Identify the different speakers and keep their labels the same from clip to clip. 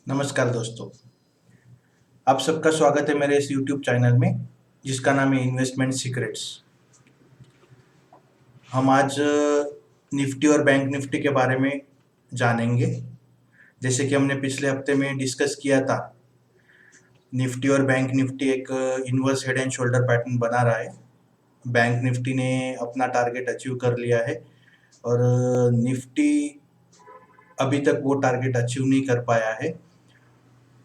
Speaker 1: नमस्कार दोस्तों, आप सबका स्वागत है मेरे इस यूट्यूब चैनल में जिसका नाम है इन्वेस्टमेंट सीक्रेट्स। हम आज निफ्टी और बैंक निफ्टी के बारे में जानेंगे। जैसे कि हमने पिछले हफ्ते में डिस्कस किया था, निफ्टी और बैंक निफ्टी एक inverse head and shoulder pattern बना रहा है। बैंक निफ्टी ने अपना टारगेट अचीव कर लिया है और निफ्टी अभी तक वो टारगेट अचीव नहीं कर पाया है।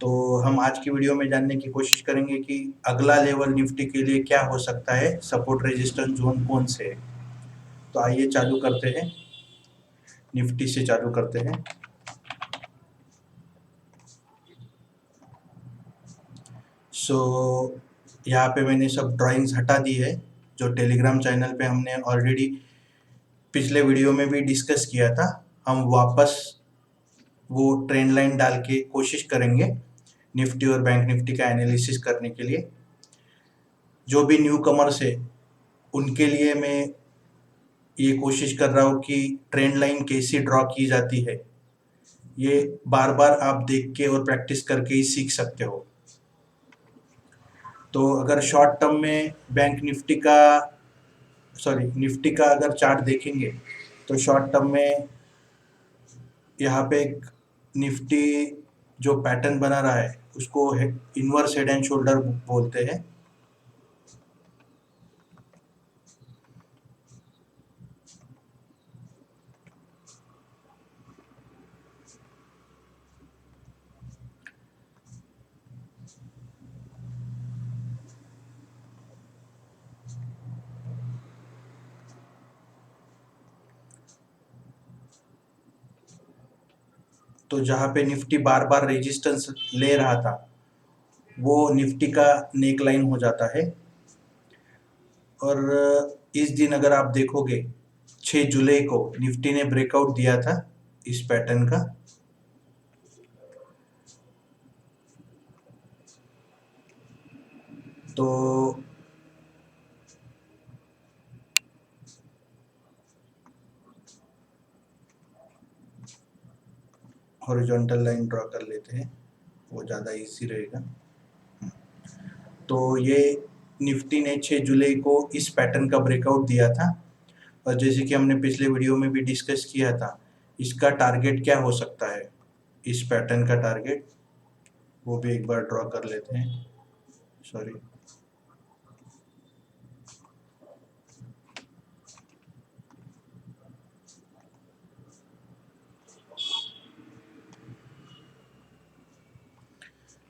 Speaker 1: तो हम आज की वीडियो में जानने की कोशिश करेंगे कि अगला लेवल निफ्टी के लिए क्या हो सकता है, सपोर्ट रेजिस्टेंस जोन कौन से है। तो आइए चालू करते हैं, निफ्टी से चालू करते हैं। सो यहाँ पे मैंने सब ड्राइंग्स हटा दी है जो टेलीग्राम चैनल पे हमने ऑलरेडी पिछले वीडियो में भी डिस्कस किया था। हम वापस वो ट्रेंड लाइन डाल के कोशिश करेंगे निफ्टी और बैंक निफ्टी का एनालिसिस करने के लिए। जो भी न्यू कमर्स है उनके लिए मैं ये कोशिश कर रहा हूँ कि ट्रेंड लाइन कैसी ड्रॉ की जाती है, ये बार बार आप देख के और प्रैक्टिस करके ही सीख सकते हो। तो अगर शॉर्ट टर्म में बैंक निफ्टी का निफ्टी का अगर चार्ट देखेंगे तो शॉर्ट टर्म में यहाँ पे एक निफ्टी जो पैटर्न बना रहा है उसको इनवर्स हेड एंड शोल्डर बोलते हैं। तो जहाँ पे निफ्टी बार बार रेजिस्टेंस ले रहा था वो निफ्टी का नेक लाइन हो जाता है। और इस दिन अगर आप देखोगे 6 जुलाई को निफ्टी ने ब्रेकआउट दिया था इस पैटर्न का। तो हॉरिजॉन्टल लाइन ड्रॉ कर लेते हैं, वो ज़्यादा इजी रहेगा। तो ये निफ्टी ने 6 जुलाई को इस पैटर्न का ब्रेकआउट दिया था और जैसे कि हमने पिछले वीडियो में भी डिस्कस किया था, इसका टारगेट क्या हो सकता है, इस पैटर्न का टारगेट वो भी एक बार ड्रॉ कर लेते हैं। सॉरी,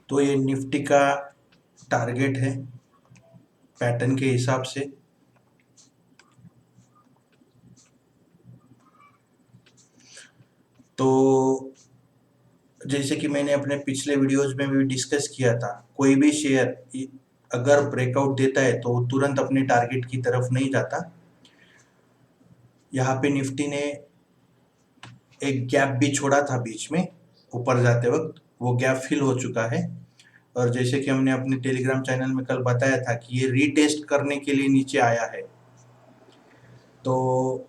Speaker 1: तो ये निफ्टी का टारगेट है पैटर्न के हिसाब से। तो जैसे कि मैंने अपने पिछले वीडियोज में भी डिस्कस किया था, कोई भी शेयर अगर ब्रेकआउट देता है तो वो तुरंत अपने टारगेट की तरफ नहीं जाता। यहाँ पे निफ्टी ने एक गैप भी छोड़ा था बीच में ऊपर जाते वक्त, वो गैप फिल हो चुका है। और जैसे कि हमने अपने टेलीग्राम चैनल में कल बताया था कि ये रीटेस्ट करने के लिए नीचे आया है। तो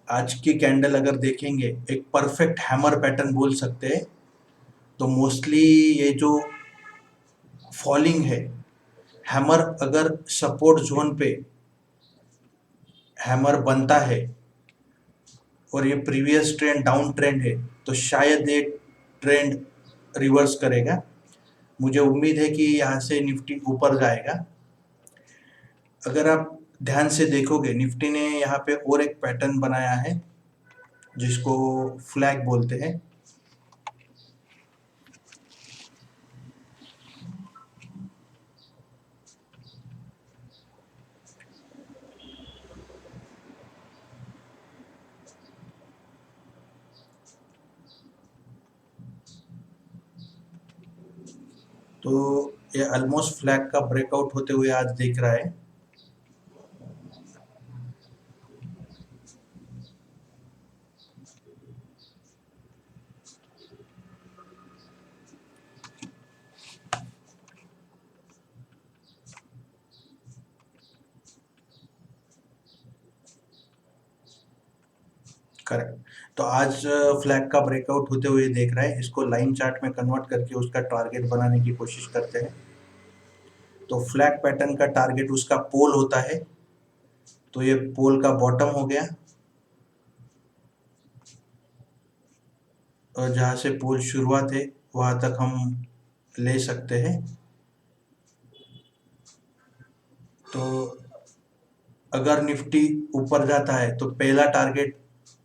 Speaker 1: आज की कैंडल अगर देखेंगे एक परफेक्ट हैमर पैटर्न बोल सकते हैं। तो मोस्टली ये जो फॉलिंग है, हैमर अगर सपोर्ट जोन पे हैमर बनता है और ये प्रीवियस ट्रेंड डाउन ट्रेंड है तो शायद ये ट्रेंड रिवर्स करेगा। मुझे उम्मीद है कि यहाँ से निफ्टी ऊपर जाएगा। अगर आप ध्यान से देखोगे निफ्टी ने यहाँ पे और एक पैटर्न बनाया है जिसको फ्लैग बोलते हैं। तो ये ऑलमोस्ट फ्लैग का ब्रेकआउट होते हुए आज दिख रहा है। करेक्ट, तो आज फ्लैग का ब्रेकआउट होते हुए देख रहा है, इसको लाइन चार्ट में कन्वर्ट करके उसका टारगेट बनाने की कोशिश करते हैं। तो फ्लैग पैटर्न का टारगेट उसका पोल होता है, तो ये पोल का बॉटम हो गया, और जहां से पोल शुरुआत है वहां तक हम ले सकते हैं। तो अगर निफ्टी ऊपर जाता है तो पहला टारगेट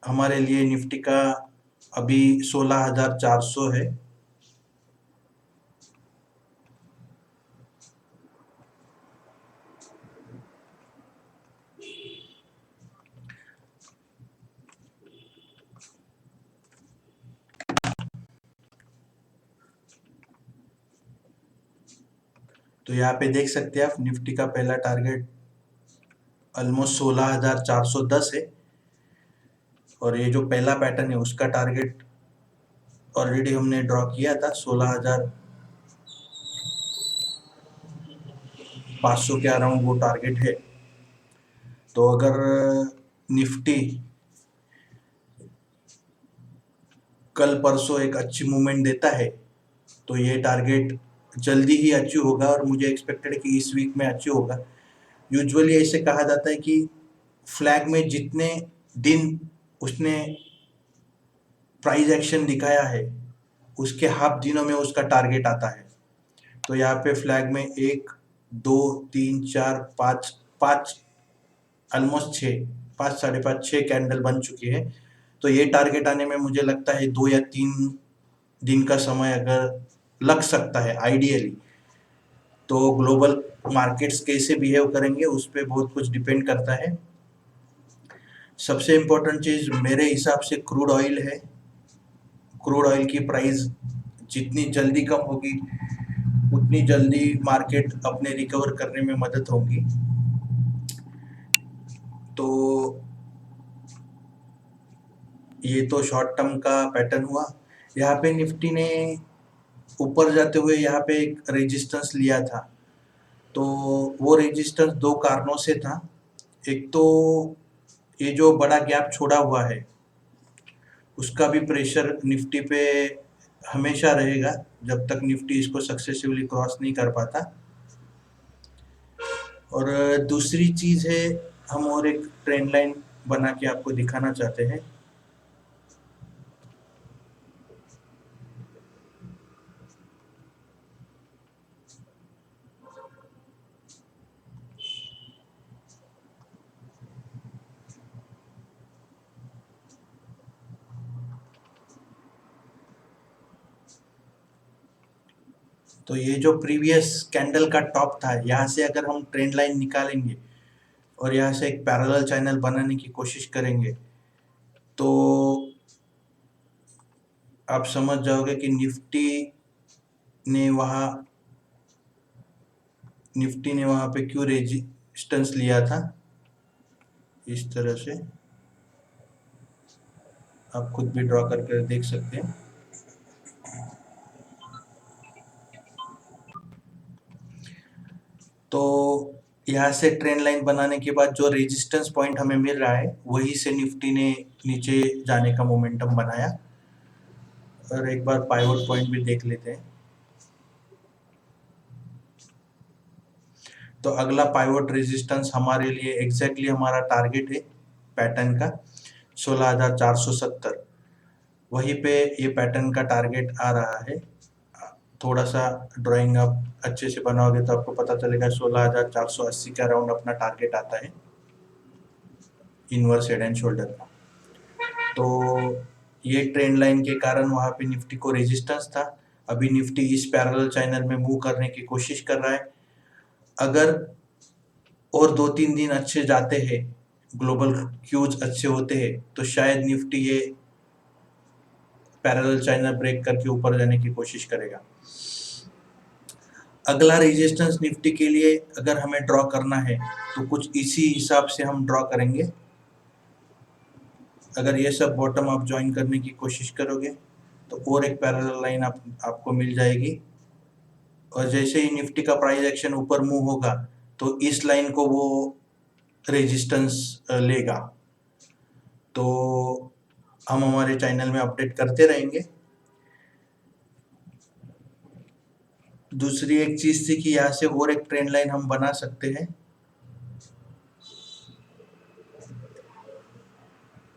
Speaker 1: हमारे लिए निफ्टी का अभी 16,400 है। तो यहाँ पे देख सकते हैं आप, निफ्टी का पहला टारगेट ऑलमोस्ट 16,410 है, और ये जो पहला पैटर्न है उसका टारगेट ऑलरेडी हमने ड्रॉ किया था 16,500 के अराउंड वो टारगेट है। तो अगर निफ्टी कल परसों एक अच्छी मूवमेंट देता है तो ये टारगेट जल्दी ही अचीव होगा, और मुझे एक्सपेक्टेड है कि इस वीक में अचीव होगा। यूजुअली ऐसे कहा जाता है कि फ्लैग में जितने दिन उसने प्राइस एक्शन दिखाया है उसके हाफ दिनों में उसका टारगेट आता है। तो यहाँ पे फ्लैग में 1 2 3 4 5 5 ऑलमोस्ट 6 5 साढ़े 5 6 कैंडल बन चुकी है। तो ये टारगेट आने में मुझे लगता है 2 या 3 दिन का समय अगर लग सकता है आइडियली। तो ग्लोबल मार्केट्स कैसे बिहेव करेंगे उस पर बहुत कुछ डिपेंड करता है। सबसे इम्पोर्टेंट चीज मेरे हिसाब से क्रूड ऑयल है। क्रूड ऑयल की प्राइस जितनी जल्दी कम होगी उतनी जल्दी मार्केट अपने रिकवर करने में मदद होगी। तो ये तो शॉर्ट टर्म का पैटर्न हुआ। यहाँ पे निफ्टी ने ऊपर जाते हुए यहाँ पे एक रेजिस्टेंस लिया था, तो वो रेजिस्टेंस दो कारणों से था। एक तो ये जो बड़ा गैप छोड़ा हुआ है उसका भी प्रेशर निफ्टी पे हमेशा रहेगा जब तक निफ्टी इसको सक्सेसिवली क्रॉस नहीं कर पाता। और दूसरी चीज है, हम और एक ट्रेंड लाइन बना के आपको दिखाना चाहते हैं। तो ये जो प्रीवियस कैंडल का टॉप था, यहाँ से अगर हम ट्रेंड लाइन निकालेंगे और यहाँ से एक पैरेलल चैनल बनाने की कोशिश करेंगे तो आप समझ जाओगे कि ने वहाँ पे क्यों रेजिस्टेंस लिया था। इस तरह से आप खुद भी ड्रॉ करके देख सकते हैं। तो यहाँ से ट्रेंड लाइन बनाने के बाद जो रेजिस्टेंस पॉइंट हमें मिल रहा है वही से निफ्टी ने नीचे जाने का मोमेंटम बनाया। और एक बार पाइवट पॉइंट भी देख लेते हैं। तो अगला पाइवट रेजिस्टेंस हमारे लिए एग्जैक्टली हमारा टारगेट है पैटर्न का 16,470। वहीं पे ये पैटर्न का टारगेट आ रहा है। थोड़ा सा ड्राइंग आप अच्छे से बनाओगे तो आपको पता चलेगा 16,480 के अराउंड अपना टारगेट आता है इनवर्स हेड एंड शोल्डर का। तो ये ट्रेंड लाइन के कारण वहां पे निफ्टी को रेजिस्टेंस था। अभी निफ्टी इस पैरेलल चैनल में मूव करने की कोशिश कर रहा है। अगर और 2-3 दिन अच्छे जाते हैं, ग्लोबल क्यूज अच्छे होते हैं, तो शायद निफ्टी ये पैरेलल चैनल ब्रेक करके ऊपर जाने की कोशिश करेगा। अगला रेजिस्टेंस निफ्टी के लिए अगर हमें ड्रॉ करना है तो कुछ इसी हिसाब से हम ड्रॉ करेंगे। अगर ये सब बॉटम आप ज्वाइन करने की कोशिश करोगे तो और एक पैरेलल लाइन आपको मिल जाएगी। और जैसे ही निफ्टी का प्राइस एक्शन ऊपर मूव होगा तो इस लाइन को वो रेजिस्टेंस लेगा। तो हम हमारे चैनल में अपडेट करते रहेंगे। दूसरी एक चीज थी कि यहाँ से और एक ट्रेंड लाइन हम बना सकते हैं।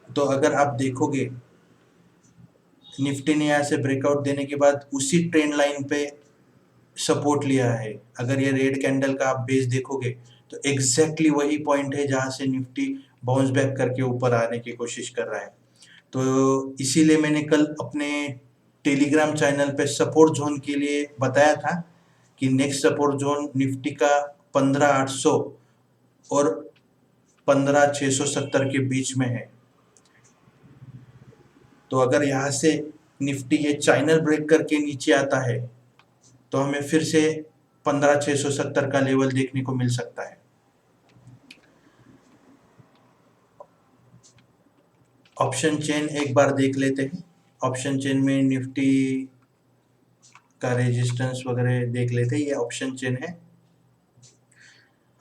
Speaker 1: तो अगर आप देखोगे निफ्टी ने यहाँ से ब्रेकआउट देने के बाद उसी ट्रेंड लाइन पे सपोर्ट लिया है। अगर ये रेड कैंडल का आप बेस देखोगे तो एग्जैक्टली वही पॉइंट है जहाँ से निफ्टी बाउंस बैक करके ऊपर आने की कोशिश कर रहा है। तो इसीलिए मैंने कल अपने टेलीग्राम चैनल पे सपोर्ट जोन के लिए बताया था कि नेक्स्ट सपोर्ट जोन निफ्टी का 15,800 और 15,670 के बीच में है। तो अगर यहाँ से निफ्टी ये चैनल ब्रेक करके नीचे आता है तो हमें फिर से 15,670 का लेवल देखने को मिल सकता है। ऑप्शन चेन एक बार देख लेते हैं। ऑप्शन चेन में निफ्टी का रेजिस्टेंस वगैरह देख लेते हैं। ये ऑप्शन चेन है।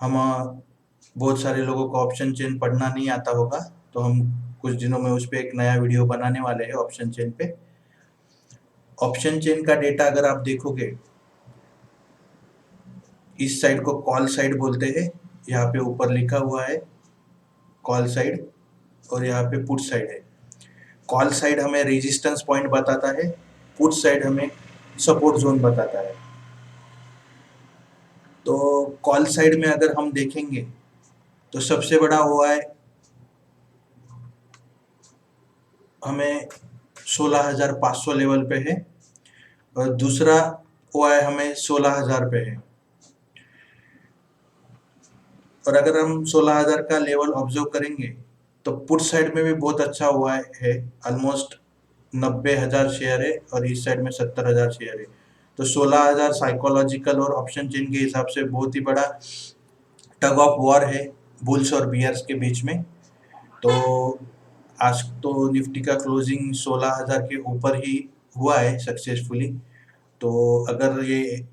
Speaker 1: हम बहुत सारे लोगों को ऑप्शन चेन पढ़ना नहीं आता होगा, तो हम कुछ दिनों में उस पर एक नया वीडियो बनाने वाले हैं ऑप्शन चेन पे। ऑप्शन चेन का डेटा अगर आप देखोगे, इस साइड को कॉल साइड बोलते हैं। यहाँ पे ऊपर लिखा हुआ है कॉल साइड और यहाँ पे पुट साइड है। कॉल साइड हमें रेजिस्टेंस पॉइंट बताता है, पुट साइड हमें सपोर्ट जोन बताता है। तो कॉल साइड में अगर हम देखेंगे तो सबसे बड़ा हुआ है हमें 16,500 लेवल पे है और दूसरा हुआ है हमें 16,000 पे है। और अगर हम 16,000 का लेवल ऑब्जर्व करेंगे तो पुट साइड में भी बहुत अच्छा हुआ है। ऑलमोस्ट 90,000 शेयर है और इस साइड में 70,000 शेयर है। तो 16,000 साइकोलॉजिकल और ऑप्शन चेन के हिसाब से बहुत ही बड़ा टग ऑफ वॉर है बुल्स और बियर्स के बीच में। तो आज तो निफ्टी का क्लोजिंग 16,000 के ऊपर ही हुआ है सक्सेसफुली। तो अगर ये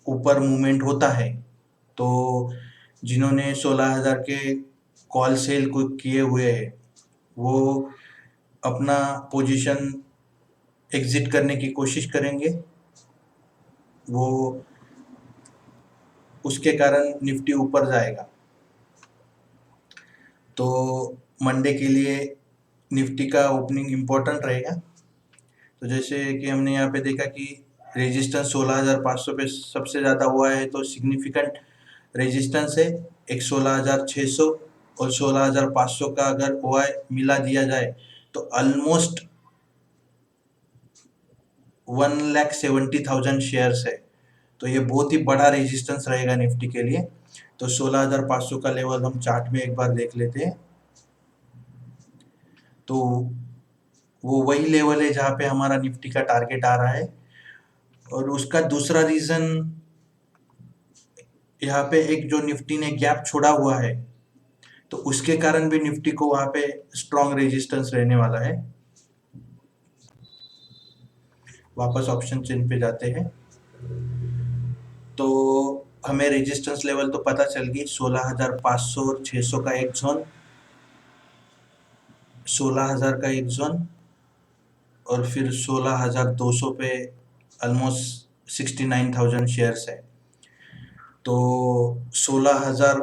Speaker 1: ऊपर मूवमेंट होता है तो जिन्होंने 16,000 के कॉल सेल को किए हुए हैं वो अपना पोजीशन एग्जिट करने की कोशिश करेंगे। वो उसके कारण निफ्टी ऊपर जाएगा। तो मंडे के लिए निफ्टी का ओपनिंग इम्पोर्टेंट रहेगा। तो जैसे कि हमने यहाँ पे देखा कि रेजिस्टेंस 16,500 पे सबसे ज़्यादा हुआ है, तो सिग्निफिकेंट रेजिस्टेंस है एक 16,600 और 16,500 का अगर ओआई मिला दिया जाए तो ऑलमोस्ट 1,70,000 शेयर्स है। तो ये बहुत ही बड़ा रेजिस्टेंस रहेगा निफ्टी के लिए। तो 16,500 का लेवल हम चार्ट में एक बार देख लेते हैं। तो वो वही लेवल है जहाँ पे हमारा निफ्टी का टारगेट आ रहा है। और उसका दूसरा रीजन यहाँ पे एक जो निफ्टी ने गैप छोड़ा हुआ है तो उसके कारण भी निफ्टी को वहाँ पे स्ट्रॉन्ग रेजिस्टेंस रहने वाला है। वापस ऑप्शन चेन पे जाते हैं तो हमें रेजिस्टेंस लेवल तो पता चल गई 16,500 और 600 का एक जोन, 16,000 का एक जोन और फिर 16,200 पे ऑलमोस्ट 69,000 शेयर्स है। तो 16,000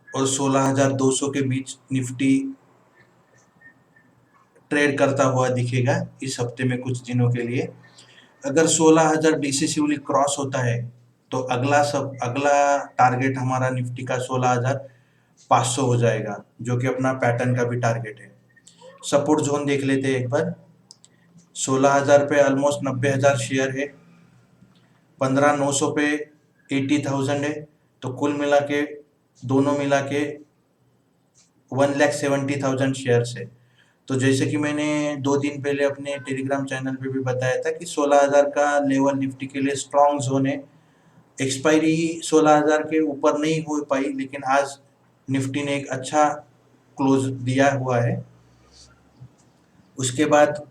Speaker 1: और 16,200 के बीच निफ्टी ट्रेड करता हुआ दिखेगा इस हफ्ते में कुछ दिनों के लिए। अगर 16,000 डिसिसिवली क्रॉस होता है तो अगला टारगेट हमारा निफ्टी का 16,500 हो जाएगा, जो कि अपना पैटर्न का भी टारगेट है। सपोर्ट जोन देख लेते हैं एक बार। 16,000 पे ऑलमोस्ट 90,000 शेयर है, 15,900 पे 80,000 है। तो कुल मिला के दोनों मिला के 1,70,000 शेयर्स है। तो जैसे कि मैंने 2 दिन पहले अपने टेलीग्राम चैनल पे भी बताया था कि 16,000 का लेवल निफ्टी के लिए स्ट्रॉन्ग जोन है। एक्सपायरी 16,000 के ऊपर नहीं हो पाई, लेकिन आज निफ्टी ने एक अच्छा क्लोज दिया हुआ है। उसके बाद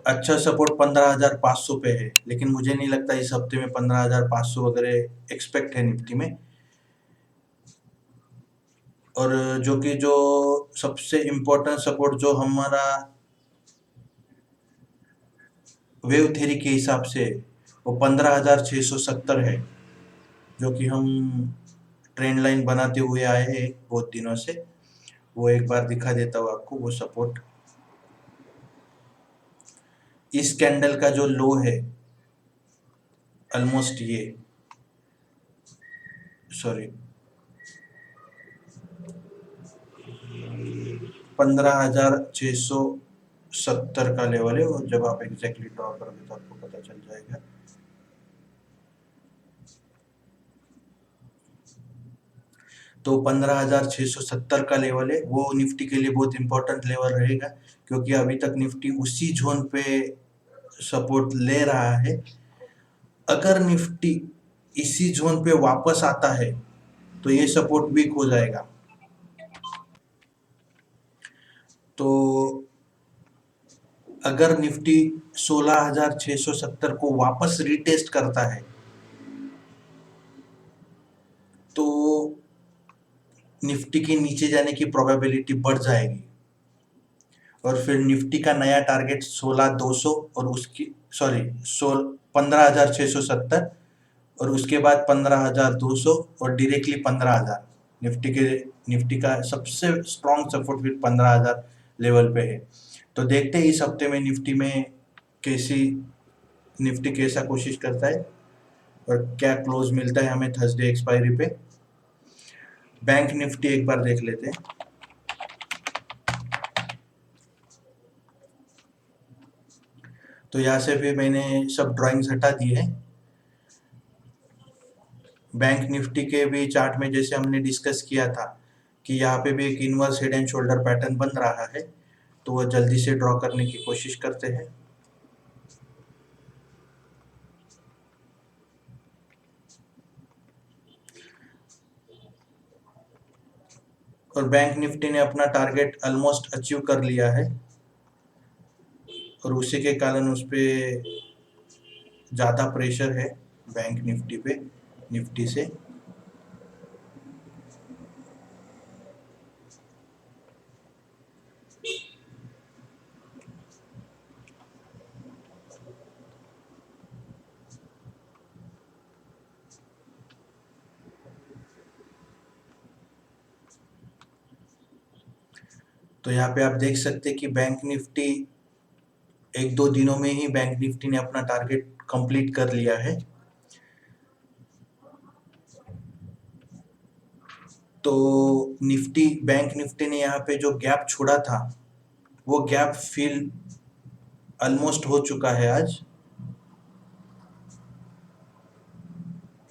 Speaker 1: अच्छा सपोर्ट 15,500 पे है, लेकिन मुझे नहीं लगता इस हफ्ते में 15,500 वगैरह एक्सपेक्ट है निफ्टी में। और जो सबसे इम्पोर्टेंट सपोर्ट जो हमारा वेव थ्योरी के हिसाब से वो 15,670 है, जो कि हम ट्रेंड लाइन बनाते हुए आए हैं बहुत दिनों से। वो एक बार दिखा देता हूँ आपको वो सपोर्ट। इस कैंडल का जो लो है ऑलमोस्ट ये, सॉरी, 15,670 का लेवल है। और जब आप एग्जैक्टली ड्रॉ करोगे तो आपको पता चल जाएगा। तो 15,670 का लेवल है, वो निफ्टी के लिए बहुत इंपॉर्टेंट लेवल रहेगा, क्योंकि अभी तक निफ्टी उसी जोन पे सपोर्ट ले रहा है। अगर निफ्टी इसी जोन पे वापस आता है तो ये सपोर्ट वीक हो जाएगा। तो अगर निफ्टी 16,670 को वापस रीटेस्ट करता है तो निफ्टी के नीचे जाने की प्रोबेबिलिटी बढ़ जाएगी, और फिर निफ्टी का नया टारगेट 16,200 और उसकी, सॉरी, 15,670, और उसके बाद 15,200 और डायरेक्टली 15,000। निफ्टी का सबसे स्ट्रॉन्ग सपोर्ट फिर 15,000 लेवल पे है। तो देखते हैं इस हफ्ते में कैसी निफ्टी कैसा कोशिश करता है और क्या क्लोज मिलता है हमें थर्सडे एक्सपायरी पे। बैंक निफ्टी एक बार देख लेते हैं। तो यहाँ से भी मैंने सब ड्राइंग्स हटा दी है। बैंक निफ्टी के भी चार्ट में जैसे हमने डिस्कस किया था कि यहाँ पे भी एक inverse head and shoulder pattern बन रहा है, तो वो जल्दी से ड्रॉ करने की कोशिश करते हैं। और बैंक निफ्टी ने अपना टारगेट ऑलमोस्ट अचीव कर लिया है, और उसी के कारण उस पर ज़्यादा प्रेशर है बैंक निफ्टी पे निफ्टी से। तो यहाँ पे आप देख सकते हैं कि बैंक निफ्टी एक दो दिनों में ही बैंक निफ्टी ने अपना टारगेट कंप्लीट कर लिया है। तो बैंक निफ्टी ने यहाँ पे जो गैप छोड़ा था वो गैप फिल ऑलमोस्ट हो चुका है आज।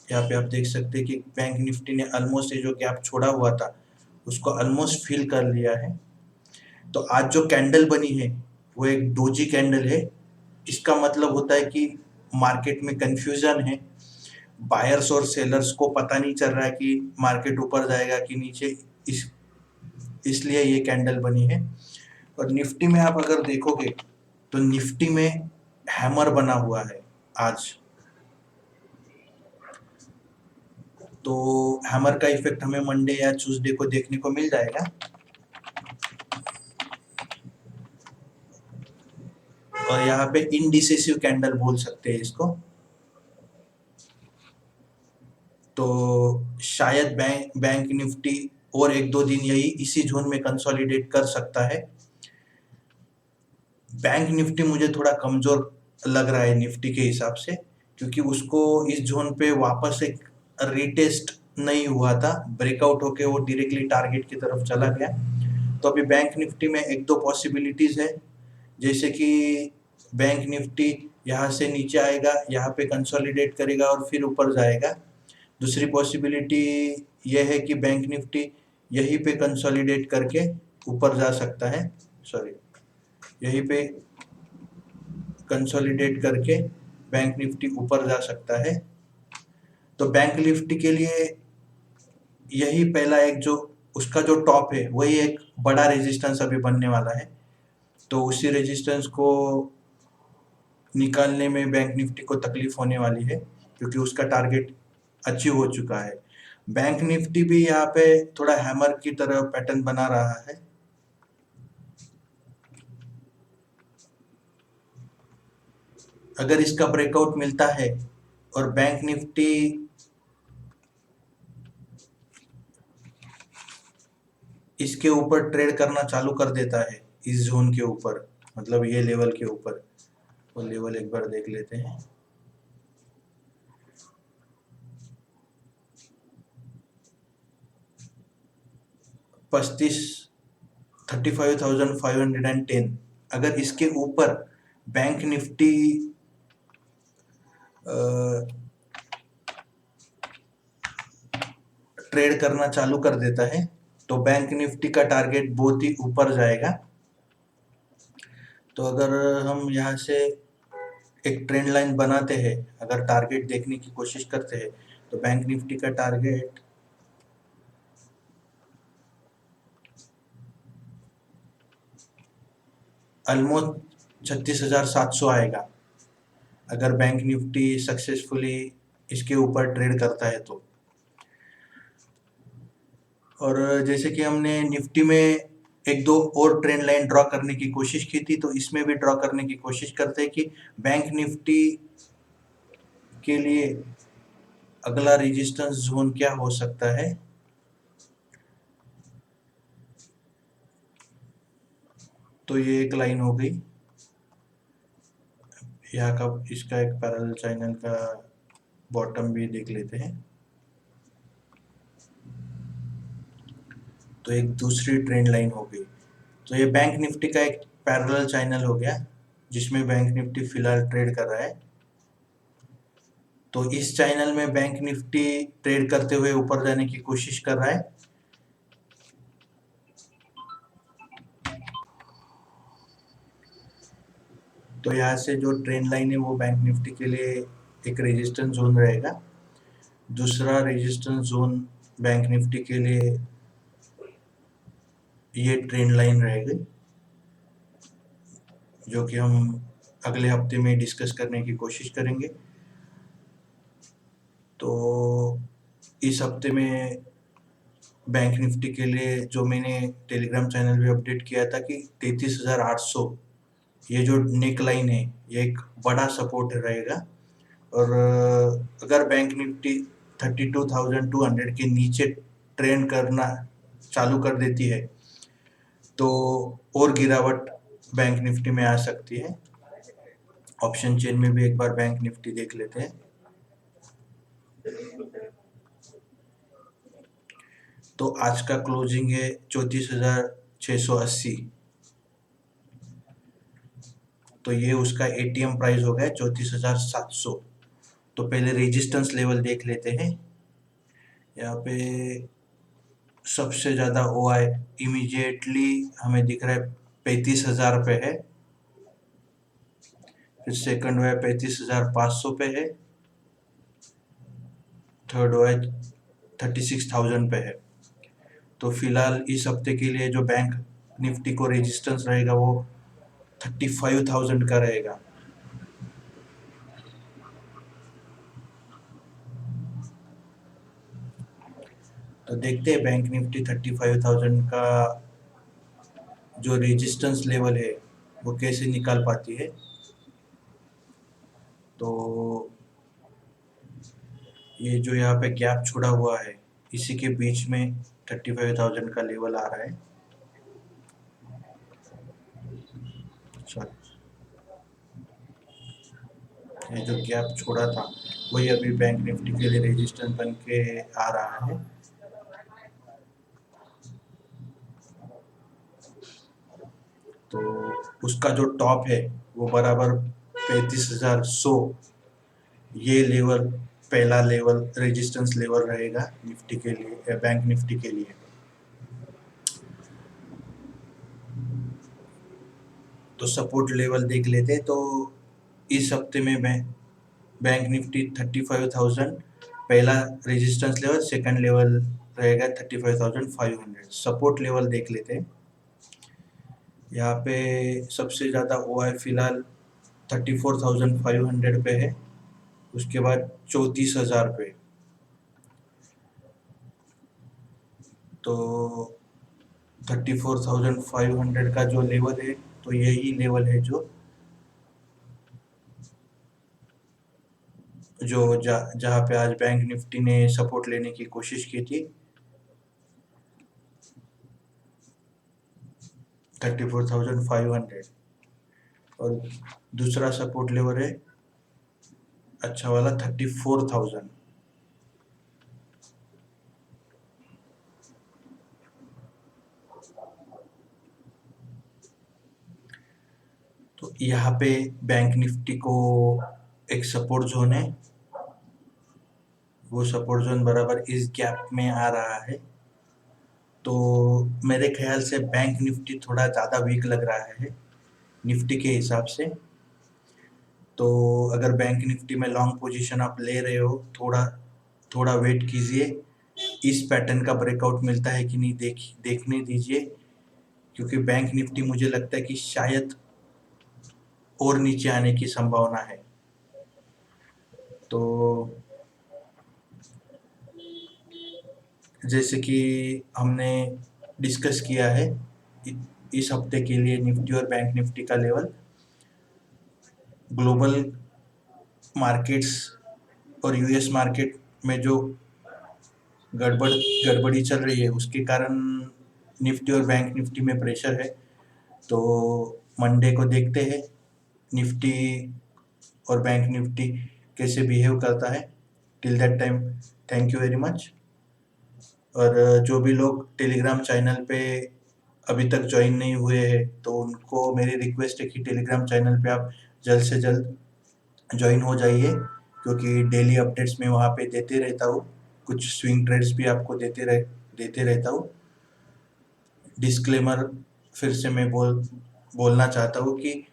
Speaker 1: यहाँ पे आप देख सकते हैं कि बैंक निफ्टी ने ऑलमोस्ट ये जो गैप छोड़ा हुआ था उसको ऑलमोस्ट फिल कर लिया है। तो आज जो कैंडल बनी है वो एक डोजी कैंडल है। इसका मतलब होता है कि मार्केट में कंफ्यूजन है, बायर्स और सेलर्स को पता नहीं चल रहा है कि मार्केट ऊपर जाएगा कि नीचे, इसलिए ये कैंडल बनी है। और निफ्टी में आप अगर देखोगे तो निफ्टी में हैमर बना हुआ है आज। तो हैमर का इफेक्ट हमें मंडे या ट्यूसडे को देखने को मिल जाएगा। और यहाँ पे इनडिसिसिव कैंडल बोल सकते हैं इसको। तो शायद बैंक निफ्टी और एक दो दिन यही इसी जोन में कंसोलिडेट कर सकता है। बैंक निफ्टी मुझे थोड़ा कमजोर लग रहा है निफ्टी के हिसाब से, क्योंकि उसको इस जोन पे वापस एक रीटेस्ट नहीं हुआ था, ब्रेकआउट होके वो डायरेक्टली टारगेट की तरफ चला गया। तो अभी बैंक निफ्टी में एक दो पॉसिबिलिटीज है, जैसे कि बैंक निफ्टी यहाँ से नीचे आएगा, यहाँ पे कंसोलिडेट करेगा और फिर ऊपर जाएगा। दूसरी पॉसिबिलिटी यह है कि बैंक निफ्टी यहीं पे कंसोलिडेट करके ऊपर जा सकता है, सॉरी, यहीं पे कंसोलिडेट करके बैंक निफ्टी ऊपर जा सकता है। तो बैंक निफ्टी के लिए यही पहला एक जो उसका जो टॉप है वही एक बड़ा रेजिस्टेंस अभी बनने वाला है। तो उसी रेजिस्टेंस को निकालने में बैंक निफ्टी को तकलीफ होने वाली है, क्योंकि उसका टारगेट अचीव हो चुका है। बैंक निफ्टी भी यहाँ पे थोड़ा हैमर की तरह पैटर्न बना रहा है। अगर इसका ब्रेकआउट मिलता है और बैंक निफ्टी इसके ऊपर ट्रेड करना चालू कर देता है, इस जोन के ऊपर, मतलब ये लेवल के ऊपर, वो लेवल एक बार देख लेते हैं। पच्चीस 35,510। अगर इसके ऊपर बैंक निफ्टी ट्रेड करना चालू कर देता है तो बैंक निफ्टी का टारगेट बहुत ही ऊपर जाएगा। तो अगर हम यहाँ से एक ट्रेंड लाइन बनाते हैं, अगर टारगेट देखने की कोशिश करते हैं, तो बैंक निफ्टी का टारगेट ऑलमोस्ट 36,700 आएगा, अगर बैंक निफ्टी सक्सेसफुली इसके ऊपर ट्रेड करता है तो। और जैसे कि हमने निफ्टी में एक दो और ट्रेंड लाइन ड्रॉ करने की कोशिश की थी, तो इसमें भी ड्रॉ करने की कोशिश करते हैं कि बैंक निफ्टी के लिए अगला रेजिस्टेंस जोन क्या हो सकता है। तो ये एक लाइन हो गई। यहाँ का इसका एक पैरेलल चैनल का बॉटम भी देख लेते हैं। तो एक दूसरी ट्रेंड लाइन हो गई। तो ये बैंक निफ्टी का एक पैरेलल चैनल हो गया जिसमें बैंक निफ्टी फिलहाल ट्रेड कर रहा है। तो इस चैनल में बैंक निफ्टी ट्रेड करते हुए ऊपर जाने की कोशिश कर रहा है। तो यहाँ से जो ट्रेंड लाइन है वो बैंक निफ्टी के लिए एक रेजिस्टेंस जोन रहेगा। दूसरा रेजिस्टेंस जोन बैंक निफ्टी के लिए ये ट्रेंड लाइन रहेगी, जो कि हम अगले हफ्ते में डिस्कस करने की कोशिश करेंगे। तो इस हफ्ते में बैंक निफ्टी के लिए जो मैंने टेलीग्राम चैनल पे अपडेट किया था कि 33,800 ये जो नेक लाइन है ये एक बड़ा सपोर्ट रहेगा। और अगर बैंक निफ्टी 32,200 के नीचे ट्रेंड करना चालू कर देती है तो और गिरावट बैंक निफ्टी में आ सकती है। ऑप्शन चेन में भी एक बार बैंक निफ्टी देख लेते हैं। तो आज का क्लोजिंग है 34,680। तो ये उसका एटीएम प्राइस हो गया 34,700। तो पहले रेजिस्टेंस लेवल देख लेते हैं। यहाँ पे सबसे ज़्यादा ओआई इमीडिएटली हमें दिख रहा है 35,000 पे है। फिर सेकंड ओआई 35,500 पे है। थर्ड ओआई 36,000 पे है। तो फिलहाल इस हफ्ते के लिए जो बैंक निफ्टी को रेजिस्टेंस रहेगा वो 35,000 का रहेगा। तो देखते हैं बैंक निफ्टी 35,000 का जो रेजिस्टेंस लेवल है वो कैसे निकाल पाती है। तो ये जो यहाँ पे गैप छोड़ा हुआ है इसी के बीच में 35,000 का लेवल आ रहा है। ये जो गैप छोड़ा था वही अभी बैंक निफ्टी के लिए रेजिस्टेंस बन के आ रहा है। तो उसका जो टॉप है वो बराबर 35,100 ये लेवल पहला लेवल रेजिस्टेंस लेवल रहेगा निफ्टी के लिए, बैंक निफ्टी के लिए। तो सपोर्ट लेवल देख लेते हैं। तो इस हफ्ते में बैंक निफ्टी 35,000 पहला रेजिस्टेंस लेवल, सेकंड लेवल रहेगा 35,500। सपोर्ट लेवल देख लेते हैं। यहाँ पे सबसे ज़्यादा ओआई फिलहाल 34,500 पे है। उसके बाद 34,000 पे। तो 34,500 का जो लेवल है, तो यही लेवल है जो जहाँ पे आज बैंक निफ्टी ने सपोर्ट लेने की कोशिश की थी, 34,500। और दूसरा सपोर्ट लेवल है अच्छा वाला 34,000। तो यहाँ पे बैंक निफ्टी को एक सपोर्ट जोन है, वो सपोर्ट जोन बराबर इस गैप में आ रहा है। तो मेरे ख्याल से बैंक निफ्टी थोड़ा ज़्यादा वीक लग रहा है निफ्टी के हिसाब से। तो अगर बैंक निफ्टी में लॉन्ग पोजीशन आप ले रहे हो, थोड़ा थोड़ा वेट कीजिए, इस पैटर्न का ब्रेकआउट मिलता है कि नहीं देखने दीजिए, क्योंकि बैंक निफ्टी मुझे लगता है कि शायद और नीचे आने की संभावना है। तो जैसे कि हमने डिस्कस किया है, इस हफ्ते के लिए निफ्टी और बैंक निफ्टी का लेवल ग्लोबल मार्केट्स और यूएस मार्केट में जो गड़बड़ी चल रही है, उसके कारण निफ्टी और बैंक निफ्टी में प्रेशर है। तो मंडे को देखते हैं निफ्टी और बैंक निफ्टी कैसे बिहेव करता है। Till that time, thank you very much. और जो भी लोग टेलीग्राम चैनल पे अभी तक ज्वाइन नहीं हुए हैं, तो उनको मेरी रिक्वेस्ट है कि टेलीग्राम चैनल पे आप जल्द से जल्द ज्वाइन हो जाइए, क्योंकि डेली अपडेट्स मैं वहाँ पे देते रहता हूँ, कुछ स्विंग ट्रेड्स भी आपको देते रहता हूँ। डिस्क्लेमर फिर से मैं बोलना चाहता हूँ कि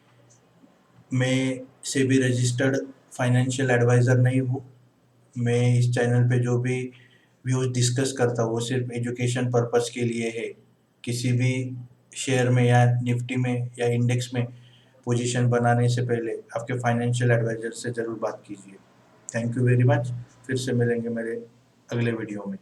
Speaker 1: मैं सेबी रजिस्टर्ड फाइनेंशियल एडवाइज़र नहीं हूँ। मैं इस चैनल पे जो भी व्यूज़ डिस्कस करता हूँ वो सिर्फ एजुकेशन पर्पस के लिए है। किसी भी शेयर में या निफ्टी में या इंडेक्स में पोजीशन बनाने से पहले आपके फाइनेंशियल एडवाइज़र से ज़रूर बात कीजिए। Thank you very much. फिर से मिलेंगे मेरे अगले वीडियो में।